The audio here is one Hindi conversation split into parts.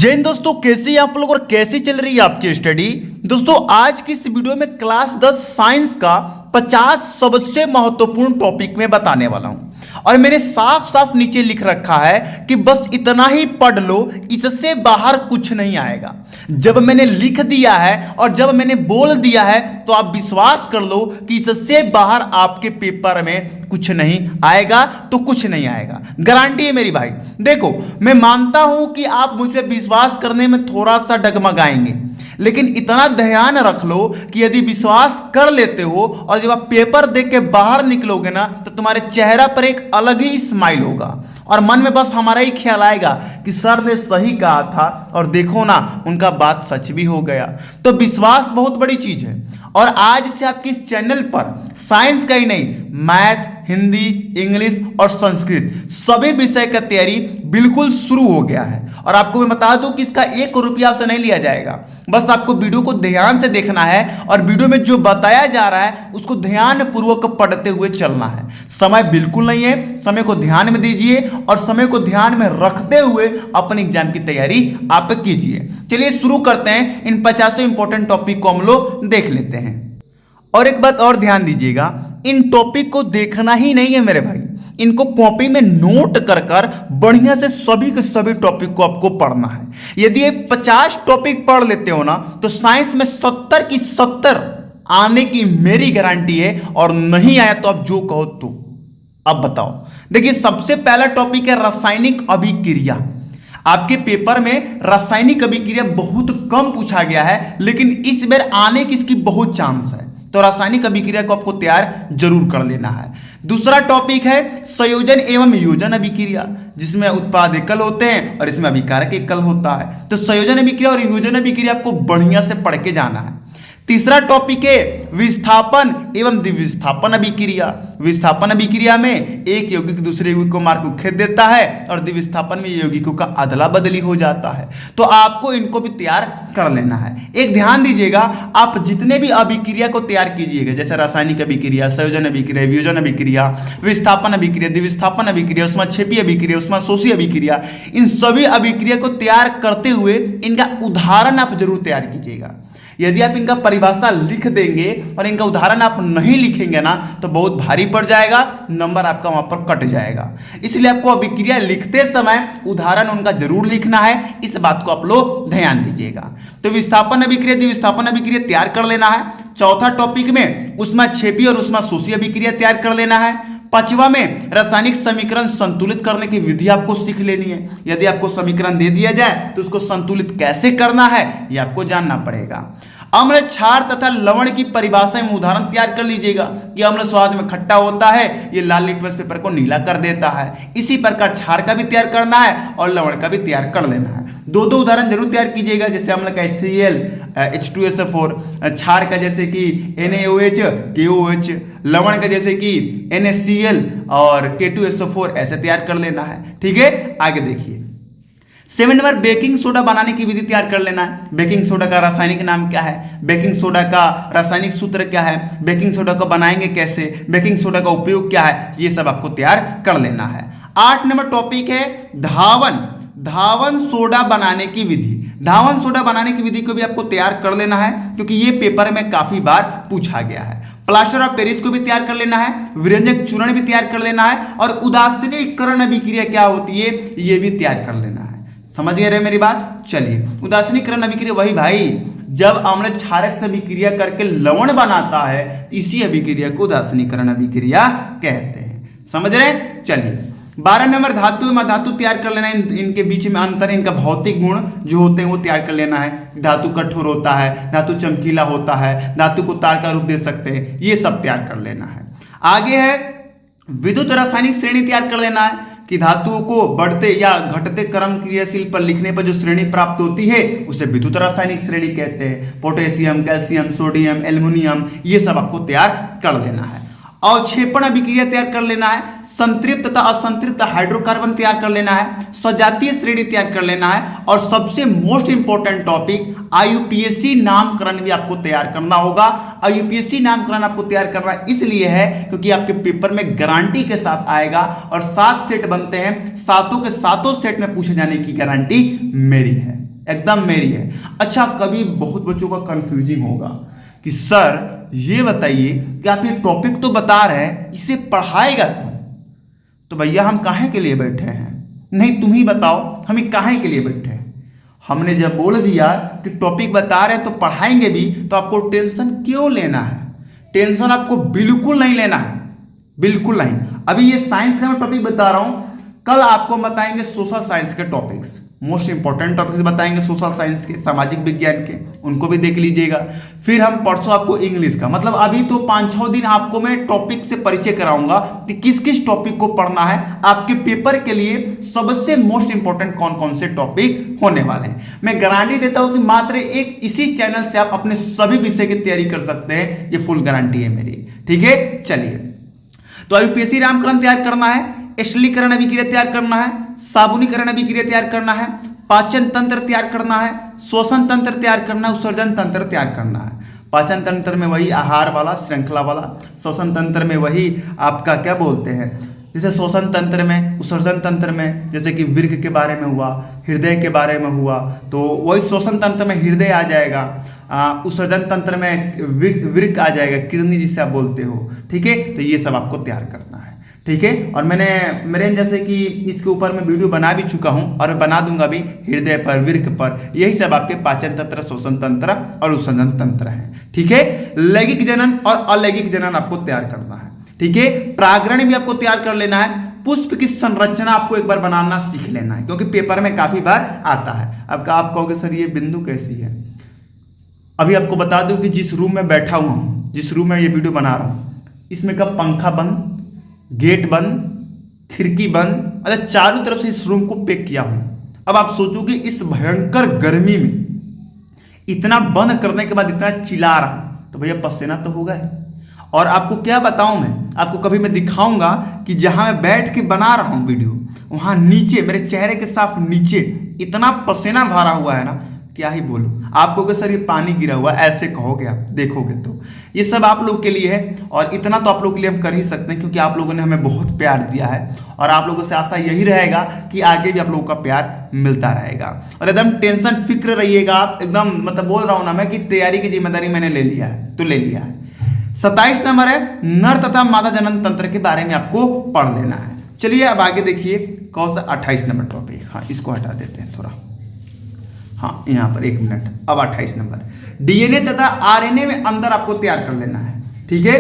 जय हिंद दोस्तों, कैसी आप लोग और कैसी चल रही है आपकी स्टडी। दोस्तों आज की इस वीडियो में क्लास 10 साइंस का 50 सबसे महत्वपूर्ण टॉपिक में बताने वाला हूं और मैंने साफ साफ नीचे लिख रखा है कि बस इतना ही पढ़ लो, इससे बाहर कुछ नहीं आएगा। जब मैंने लिख दिया है और जब मैंने बोल दिया है तो आप विश्वास कर लो कि इससे बाहर आपके पेपर में कुछ नहीं आएगा, तो कुछ नहीं आएगा, गारंटी है मेरी भाई। देखो मैं मानता हूं कि आप मुझ पर विश्वास करने में थोड़ा सा डगमगाएंगे, लेकिन इतना ध्यान रख लो कि यदि विश्वास कर लेते हो और जब आप पेपर देख के बाहर निकलोगे ना तो तुम्हारे चेहरा पर एक अलग ही स्माइल होगा और मन में बस हमारा ही ख्याल आएगा कि सर ने सही कहा था और देखो ना उनका बात सच भी हो गया। तो विश्वास बहुत बड़ी चीज है और आज से आपके इस चैनल पर साइंस का ही नहीं, मैथ, हिंदी, इंग्लिश और संस्कृत सभी विषय का तैयारी बिल्कुल शुरू हो गया है। और आपको मैं बता दूं कि इसका 1 रुपया आपसे नहीं लिया जाएगा, बस आपको वीडियो को ध्यान से देखना है और वीडियो में जो बताया जा रहा है उसको ध्यान पूर्वक पढ़ते हुए चलना है। समय बिल्कुल नहीं है, समय को ध्यान में दीजिए और समय को ध्यान में रखते हुए अपने एग्जाम की तैयारी आप कीजिए। चलिए शुरू करते हैं, इन 50 इंपॉर्टेंट टॉपिक को हम लोग देख लेते हैं। और एक बात और ध्यान दीजिएगा, इन टॉपिक को देखना ही नहीं है मेरे भाई, इनको कॉपी में नोट कर कर बढ़िया से सभी के सभी टॉपिक को आपको पढ़ना है। यदि ये 50 टॉपिक पढ़ लेते हो ना तो साइंस में 70 की 70 आने की मेरी गारंटी है, और नहीं आया तो आप जो कहो तो। अब बताओ, देखिए सबसे पहला टॉपिक है रासायनिक अभिक्रिया। आपके पेपर में रासायनिक अभिक्रिया बहुत कम पूछा गया है, लेकिन इस बार आने की इसकी बहुत चांस है, तो रासायनिक अभिक्रिया को आपको तैयार जरूर कर लेना है। दूसरा टॉपिक है संयोजन एवं योजन अभिक्रिया, जिसमें उत्पाद एकल होते हैं और इसमें अभिकारक एकल होता है। तो संयोजन अभिक्रिया और योजन अभिक्रिया आपको बढ़िया से पढ़ के जाना है। तीसरा टॉपिक है विस्थापन एवं द्विविस्थापन अभिक्रिया। विस्थापन अभिक्रिया में एक यौगिक दूसरे यौगिक को मार के खेद देता है और द्विविस्थापन में यौगिकों का अदला बदली हो जाता है, तो आपको इनको भी तैयार कर लेना है। एक ध्यान दीजिएगा, आप जितने भी अभिक्रिया को तैयार कीजिएगा, जैसे रासायनिक अभिक्रिया, संयोजन अभिक्रिया, वियोजन अभिक्रिया, विस्थापन अभिक्रिया, द्विविस्थापन अभिक्रिया, उष्माक्षेपी अभिक्रिया, उष्माशोषी अभिक्रिया, इन सभी अभिक्रिया को तैयार करते हुए इनका उदाहरण आप जरूर तैयार कीजिएगा। यदि आप इनका परिभाषा लिख देंगे और इनका उदाहरण आप नहीं लिखेंगे ना तो बहुत भारी पड़ जाएगा, नंबर आपका वहां पर कट जाएगा। इसलिए आपको अभिक्रिया लिखते समय उदाहरण उनका जरूर लिखना है, इस बात को आप लोग ध्यान दीजिएगा। तो विस्थापन अभिक्रिया, द्विविस्थापन अभिक्रिया तैयार कर लेना है। चौथा टॉपिक में उष्माक्षेपी और उष्माशोषी अभिक्रिया तैयार कर लेना है। पांचवा में रासायनिक समीकरण संतुलित करने की विधि आपको सीख लेनी है। यदि आपको समीकरण दे दिया जाए तो उसको संतुलित कैसे करना है ये आपको जानना पड़ेगा। अम्ल, क्षार तथा लवण की परिभाषा में उदाहरण तैयार कर लीजिएगा कि अम्ल स्वाद में खट्टा होता है, ये लाल लिटमस पेपर को नीला कर देता है। इसी प्रकार क्षार का भी तैयार करना है और लवण का भी तैयार कर लेना है। दो दो उदाहरण जरूर तैयार कीजिएगा, जैसे अम्ल का HCl, H2SO4, क्षार का जैसे कि NaOH, KOH, लवण का जैसे कि NaCl और K2SO4, ऐसे तैयार कर लेना है। ठीक है, आगे देखिए 7 नंबर बेकिंग सोडा बनाने की विधि तैयार कर लेना है। बेकिंग सोडा का रासायनिक नाम क्या है, बेकिंग सोडा का रासायनिक सूत्र क्या है, बेकिंग सोडा को बनाएंगे कैसे, बेकिंग सोडा का उपयोग क्या है, ये सब आपको तैयार कर लेना है। 8 नंबर टॉपिक है धावन सोडा बनाने की विधि। धावन सोडा बनाने की विधि को भी आपको तैयार कर लेना है, क्योंकि ये पेपर में काफी बार पूछा गया है। प्लास्टर ऑफ पेरिस को भी तैयार कर लेना है, विरंजक चूर्ण भी तैयार कर लेना है, और उदासीनीकरण अभिक्रिया क्या होती है ये भी तैयार कर लेना है। समझ गए मेरी बात। चलिए, उदासीनीकरण अभिक्रिया वही भाई, जब अम्ल क्षारक से अभिक्रिया करके लवण बनाता है, इसी अभिक्रिया को उदासीनीकरण अभिक्रिया कहते हैं। समझ रहे? चलिए 12 नंबर धातु एवं धातु तैयार कर लेना है। इनके बीच में अंतर, इनका भौतिक गुण जो होते हैं वो तैयार कर लेना है। धातु कठोर होता है, धातु चमकीला होता है, धातु को तार का रूप दे सकते हैं, ये सब तैयार कर लेना है। आगे है विद्युत रासायनिक श्रेणी तैयार कर लेना है कि धातुओं को बढ़ते या घटते क्रम क्रियाशील पर लिखने पर जो श्रेणी प्राप्त होती है उसे विद्युत रासायनिक श्रेणी कहते हैं। पोटेशियम, कैल्शियम, सोडियम, एल्युमिनियम, ये सब आपको तैयार कर लेना है। अवक्षेपण अभिक्रिया तैयार कर लेना है। संतृप्त तथा असंतृप्त हाइड्रोकार्बन तैयार कर लेना है। सजातीय श्रेणी तैयार कर लेना है। और सबसे मोस्ट इंपॉर्टेंट टॉपिक IUPAC नामकरण भी आपको तैयार करना होगा। IUPAC नामकरण आपको तैयार करना इसलिए है क्योंकि आपके पेपर में गारंटी के साथ आएगा और 7 सेट बनते हैं, सातों के सातों सेट में पूछे जाने की गारंटी मेरी है। एकदम मेरी है। अच्छा, कभी बहुत बच्चों का कंफ्यूजिंग होगा कि सर ये बताइए कि आप ये टॉपिक तो बता रहे हैं, इसे पढ़ाएगा कौन? तो भैया हम काहे के लिए बैठे हैं? नहीं, तुम ही बताओ हम ही काहे के लिए बैठे हैं? हमने जब बोल दिया कि टॉपिक बता रहे हैं तो पढ़ाएंगे भी, तो आपको टेंशन क्यों लेना है? टेंशन आपको बिल्कुल नहीं लेना है, बिल्कुल नहीं। अभी ये साइंस का मैं टॉपिक बता रहा हूं, कल आपको बताएंगे सोशल साइंस के टॉपिक्स, मोस्ट इंपॉर्टेंट टॉपिक्स बताएंगे सोशल साइंस के, सामाजिक विज्ञान के, उनको भी देख लीजिएगा। फिर हम परसों आपको इंग्लिश का, मतलब अभी तो 5-6 दिन आपको मैं टॉपिक से परिचय कराऊंगा कि किस किस टॉपिक को पढ़ना है। आपके पेपर के लिए सबसे मोस्ट इंपॉर्टेंट कौन कौन से टॉपिक होने वाले हैं। मैं गारंटी देता हूं कि मात्र एक इसी चैनल से आप अपने सभी विषय की तैयारी कर सकते हैं, ये फुल गारंटी है मेरी। ठीक है, चलिए। तो यूपीएससी नामकरण तैयार करना है, एस्टिलीकरण अभिक्रिया तैयार करना है, साबुनीकरण अभिक्रिया तैयार करना है, पाचन तंत्र तैयार करना है, श्वसन तंत्र तैयार करना है, उत्सर्जन तंत्र तैयार करना है। पाचन तंत्र में वही आहार वाला, श्रृंखला वाला। श्वसन तंत्र में वही आपका क्या बोलते हैं, जैसे श्वसन तंत्र में, उत्सर्जन तंत्र में जैसे कि वृक्क के बारे में हुआ, हृदय के बारे में हुआ, तो वही श्वसन तंत्र में हृदय आ जाएगा, उत्सर्जन तंत्र में वृक्क आ जाएगा, किडनी जिसे आप बोलते हो। ठीक है, तो ये सब आपको तैयार करना है। ठीक है, और मैंने मेरे जैसे कि इसके ऊपर मैं वीडियो बना भी चुका हूं और बना दूंगा भी, हृदय पर, वृक्क पर, यही सब आपके पाचन तंत्र, श्वसन तंत्र और उत्सर्जन तंत्र है। ठीक है, लैंगिक जनन और अलैंगिक जनन आपको तैयार करना है। ठीक है, प्रागरण भी आपको तैयार कर लेना है। पुष्प की संरचना आपको एक बार बनाना सीख लेना है, क्योंकि पेपर में काफी बार आता है। अब आप कहोगे सर ये बिंदु कैसी है? अभी आपको बता दूं कि जिस रूम में बैठा हुआ हूं, जिस रूम में ये वीडियो बना रहा हूं, इसमें का पंखा बंद, गेट बंद, खिड़की बंद, अच्छा चारों तरफ से इस रूम को पैक किया हूं। अब आप सोचोगे इस भयंकर गर्मी में इतना बंद करने के बाद इतना चिल्ला रहा, तो भैया पसीना तो होगा ही। और आपको क्या बताऊं, मैं आपको कभी मैं दिखाऊंगा कि जहां मैं बैठ के बना रहा हूं वीडियो, वहां नीचे मेरे चेहरे के साफ नीचे इतना पसीना भरा हुआ है ना, क्या ही बोलूं। आपको कि सर ये पानी गिरा हुआ, ऐसे कहोगे आप देखोगे तो। ये सब आप लोग के लिए है, और इतना तो आप लोगों के लिए हम कर ही सकते हैं, क्योंकि आप लोगों ने हमें बहुत प्यार दिया है, और आप लोगों से आशा यही रहेगा कि आगे भी आप लोगों का प्यार मिलता रहेगा। और एकदम टेंशन फिक्र रहिएगा आप, एकदम मतलब बोल रहा हूं ना मैं कि तैयारी की जिम्मेदारी मैंने ले लिया है, तो ले लिया है। 27 नंबर है, नर तथा मादा जनन तंत्र के बारे में आपको पढ़ लेना है। चलिए अब आगे देखिए कौन सा 28 नंबर टॉपिक। हाँ, इसको हटा देते हैं थोड़ा। हाँ, यहाँ पर 1 मिनट। अब 28 नंबर, डीएनए तथा आरएनए में अंतर आपको तैयार कर लेना है। ठीक है,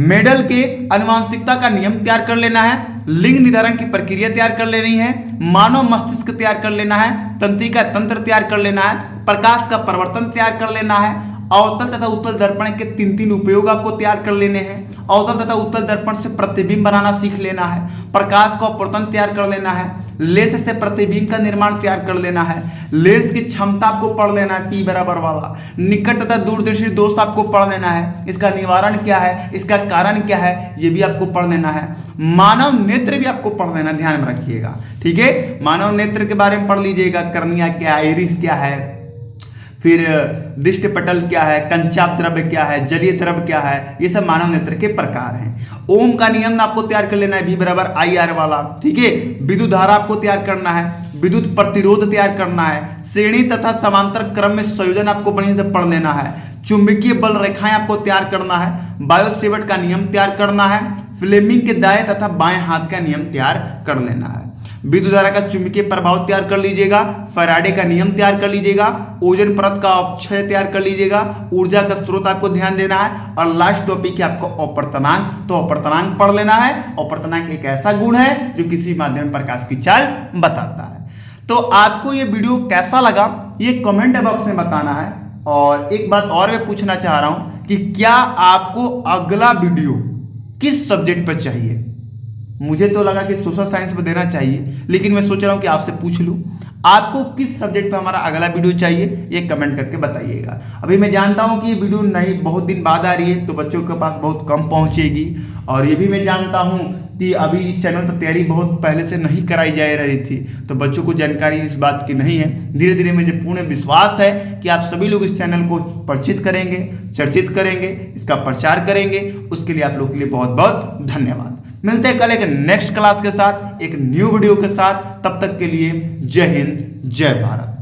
मेडल के आनुवंशिकता का नियम तैयार कर लेना है, लिंग निर्धारण की प्रक्रिया तैयार कर लेनी है, मानव मस्तिष्क तैयार कर लेना है, तंत्रिका तंत्र तैयार कर लेना है, प्रकाश का परिवर्तन तैयार कर लेना है, अवतल तथा उत्तल दर्पण के 3 उपयोग आपको तैयार कर लेने हैं। अवतल तथा उत्तल दर्पण से प्रतिबिंब बनाना सीख लेना है, प्रकाश का अपवर्तन तैयार कर लेना है, लेंस से प्रतिबिंब का निर्माण तैयार कर लेना है, लेंस की क्षमता आपको पढ़ लेना है, P बराबर वाला, निकट तथा दूरदर्शी दोष आपको पढ़ लेना है, इसका निवारण क्या है, इसका कारण क्या है, ये भी आपको पढ़ लेना है। मानव नेत्र भी आपको पढ़ लेना, ध्यान में रखिएगा। ठीक है, मानव नेत्र के बारे में पढ़ लीजिएगा, कर्निया क्या है, आइरिस क्या है, फिर दृष्टि पटल क्या है, कंचाप द्रव्य क्या है, जलीय द्रव्य क्या है, ये सब मानव नेत्र के प्रकार हैं। ओम का नियम आपको तैयार कर लेना है, V बराबर IR वाला। ठीक है, विद्युत धारा आपको तैयार करना है, विद्युत प्रतिरोध तैयार करना है, श्रेणी तथा समांतर क्रम में संयोजन आपको बढ़िया से पढ़ लेना है, चुंबकीय बल रेखाएं आपको तैयार करना है, बायोसेवर्ट का नियम तैयार करना है, फ्लेमिंग के दाएं तथा बाएं हाथ का नियम तैयार कर लेना है, विद्युत धारा का चुंबकीय प्रभाव तैयार कर लीजिएगा, फैराडे का नियम तैयार कर लीजिएगा, ओजोन परत का अपक्षय तैयार कर लीजिएगा, ऊर्जा का स्रोत आपको ध्यान देना है, और लास्ट टॉपिक है आपको अपर्तनांक। तो अपर्तनांक पढ़ लेना है। अपर्तनांक एक ऐसा गुण है जो किसी माध्यम प्रकाश की चाल बताता है। तो आपको ये वीडियो कैसा लगा ये कमेंट बॉक्स में बताना है। और एक बात और मैं पूछना चाह रहा हूं कि क्या आपको अगला वीडियो किस सब्जेक्ट पर चाहिए? मुझे तो लगा कि सोशल साइंस पर देना चाहिए, लेकिन मैं सोच रहा हूं कि आपसे पूछ लूं आपको किस सब्जेक्ट पे हमारा अगला वीडियो चाहिए, ये कमेंट करके बताइएगा। अभी मैं जानता हूं कि ये वीडियो नहीं बहुत दिन बाद आ रही है, तो बच्चों के पास बहुत कम पहुंचेगी। और ये भी मैं जानता हूं कि अभी इस चैनल पर तैयारी बहुत पहले से नहीं कराई जा रही थी, तो बच्चों को जानकारी इस बात की नहीं है। धीरे धीरे मुझे पूर्ण विश्वास है कि आप सभी लोग इस चैनल को परिचित करेंगे, चर्चित करेंगे, इसका प्रचार करेंगे। उसके लिए आप लोग के लिए बहुत बहुत धन्यवाद। मिलते हैं कल एक नेक्स्ट क्लास के साथ, एक न्यू वीडियो के साथ। तब तक के लिए जय हिंद, जय भारत।